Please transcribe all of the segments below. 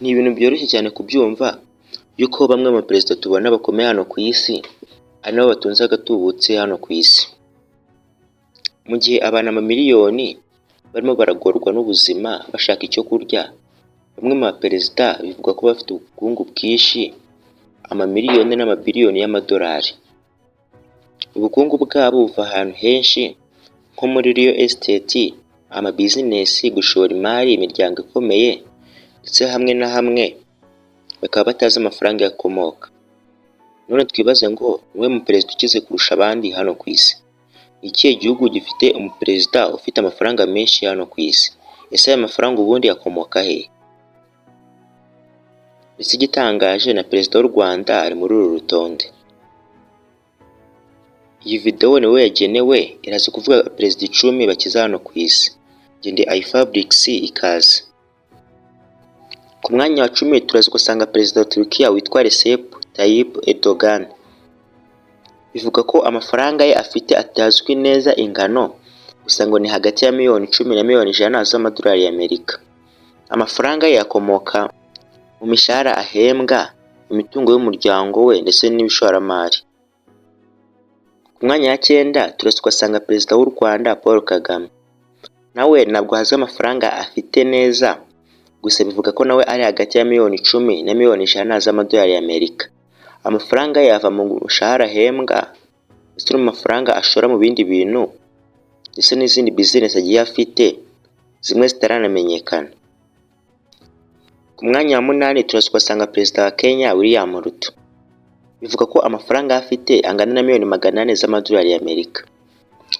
Ni ibintu byoroshye cyane kubyumva yuko bamwe mu baperezida tubona bakomeye hano ku isi ari nabo batunze agatubutse hano ku isi. Mu gihe abantu amamiliyoni barimo baragorwa n'ubuzima bashaka icyo kurya, bamwe mu baperezida bivuga ko bafite ubukungu bwinshi, amamiliyoni n'amabiliyoni y'amadolari. Ubukungu bwabo buva ahantu henshi nko muri real estate, amabizinesi, gushora imari, imiryango ikomeye ndetse hamwe na hamwe bakaba batazi amafaranga yakomoka. None twibaze ngo niwe muperezida ukize kurusha abandi hano ku isi. Ni ikihe gihugu gifite umuperezida ufite amafaranga menshi hano ku isi? Ese aya mafaranga ubundi yakomoka he? Ndetse igitangaje na perezida w'u Rwanda ari muri uru rutonde. Iyi video niwe yagenewe, iraza kuvuga perezida 10 bakiza hano ku isi. Ngende iFabrix ikaze. Ku mwanya wa 10 turaza gusanga perezida wa Turkiya witwa Recep Tayyip Erdogan. Bivuga ko amafaranga ye afite atazwi neza ingano, gusa ngo ni hagati ya miliyoni 10 na miliyoni 100 z'amadolari y'Amerika. Amafaranga ye akomoka mu mishahara ahembwa, imitungo y'umuryango we ndetse n'ibishoramari. Ku mwanya wa 9 turaza gusanga perezida w'u Rwanda Paul Kagame. Nawe ntabwo hazi amafaranga afite neza, gusa bivuga ko nawe ari hagati ya miliyoni 10 na miliyoni 100 z'amadolari y'Amerika. Amafaranga ye ava mu mushahara ahembwa ndetse n'amafaranga ashora mu bindi bintu ndetse n'izindi business agiye afite, zimwe zitaranamenyekana. Ku mwanya wa 8 turaza gusanga perezida wa Kenya William Ruto. Bivuga ko amafaranga afite angana na miliyoni 800 z'amadolari y'Amerika.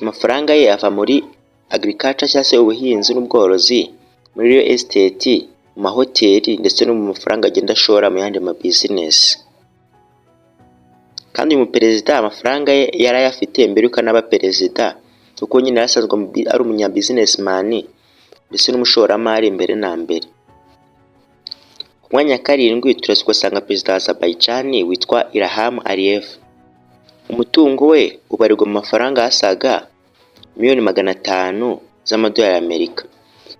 Amafaranga ye ava muri agriculture cyangwa se ubuhinzi n'ubworozi, muri real estate, mu mahoteli ndetse no mu mafaranga agenda ashora mu yandi ma business. Kandi uyu muperezida amafaranga ye yari ayafite mbere yuko anaba perezida, kuko nyine yasanzwe ari umunya businessman ndetse n'umushoramari mbere na mbere. Ku mwanya wa 7 turaza gusanga perezida wa Azerbaijan witwa Ilham Aliyev. Umutungo we ubarirwa mu mafaranga asaga miliyoni 500 z'amadolari y'Amerika.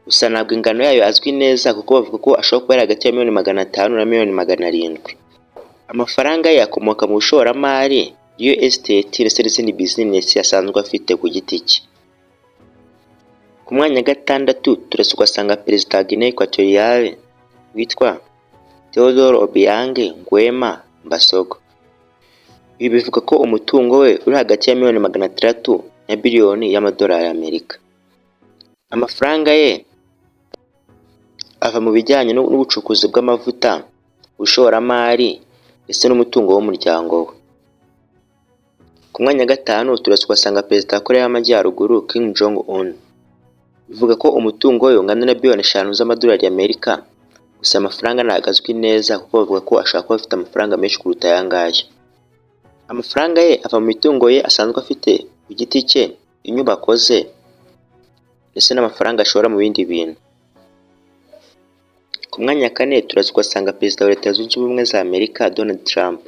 Gusa ntabwo ingano yayo azwi neza kuko bavuga ko ashobora kuba ari hagati ya miliyoni 500 na miliyoni 700. Amafaranga ye akomoka mu bushoramari, real estate ndetse n'izindi business yasanzwe afite ku giti cye. Ku mwanya wa 6 turaza gusanga perezida wa Guinea Equatoriale witwa Theodore Obiang Nguema Mbasogo. Ibi bivuga ko umutungo we uri hagati ya miliyoni 600 na biliyoni y'amadolari y'Amerika. Amafaranga ye ava mu bijyanye n'ubucukuzi bw'amavuta, ubushoramari ndetse n'umutungo w'umuryango we. Ku mwanya wa 5 turaza gusanga perezida wa Korea y'Amajyaruguru Kim Jong Un. Bivuga ko umutungo we ungana na biliyoni 5 z'amadolari y'Amerika, gusa amafaranga ntabwo azwi neza kuko bavuga ko ashaka kuba afite amafaranga menshi kuruta aya ngaya. Amafaranga ye ava mu mitungo ye asanzwe afite ku giti cye, inyubako ze ndetse n'amafaranga ashora mu bindi bintu. Ku mwanya wa 4 turaza gusanga perezida wa Leta Zunze Ubumwe za Amerika Donald Trump.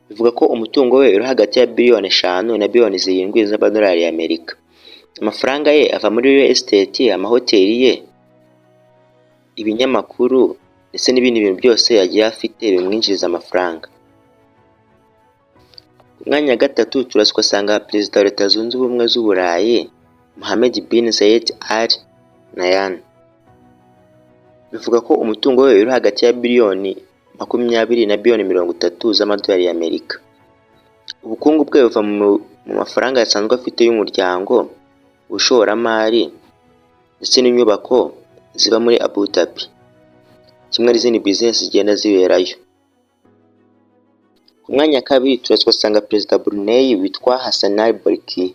Bivuga ko umutungo we uri hagati ya biliyoni 5 na biliyoni 7 z'amadolari y'Amerika. Amafaranga ye ava muri real estate, amahoteli ye, ibinyamakuru ndetse n'ibindi bintu byose yagiye afite bimwinjiriza amafaranga. Ku mwanya wa 3 turaza gusanga perezida wa Leta Zunze Ubumwe z'Uburayi Mohammed bin Zayed Al Nahyan. Bivuga ko umutungo we uri hagati ya biliyoni 20 na biliyoni 30 z'amadolari y'Amerika. Ubukungu bwe buva mu mafaranga yasanzwe afite y'umuryango, ubushoramari ndetse n'inyubako ziba muri Abu Dhabi, kimwe n'izindi business zigenda ziberayo. Ku mwanya wa 2 turaza gusanga perezida wa Brunei witwa Hassan al-Bolkiah.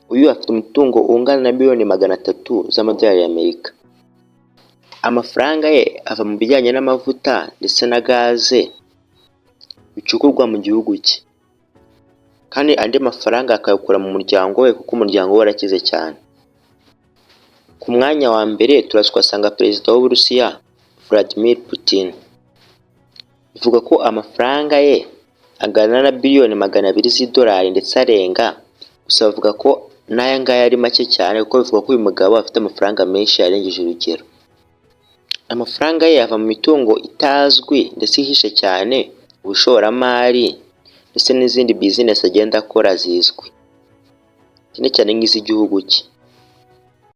Uyu afite umutungo ungana na biliyoni 300 z'amadolari y'Amerika. Amafaranga ye ava mu bijyanye n'amavuta ndetse na gaze bicukurwa mu gihugu cye, kandi andi mafaranga akayakura mu muryango we kuko umuryango we warakize cyane. Ku mwanya wa 1 turaza gusanga perezida w'Uburusiya Vladimir Putin. Bivuga ko amafaranga ye angana na biliyoni 200 z'idolari ndetse arenga, gusa bavuga ko n'aya ngaya ari make cyane kuko bivuga ko uyu mugabo afite amafaranga menshi yarengeje urugero. Amafaranga ye ava mu mitungo itazwi ndetse ihishe cyane, ubushoramari ndetse n'izindi business agenda akora zizwi cyane cyane nk'iz'igihugu cye.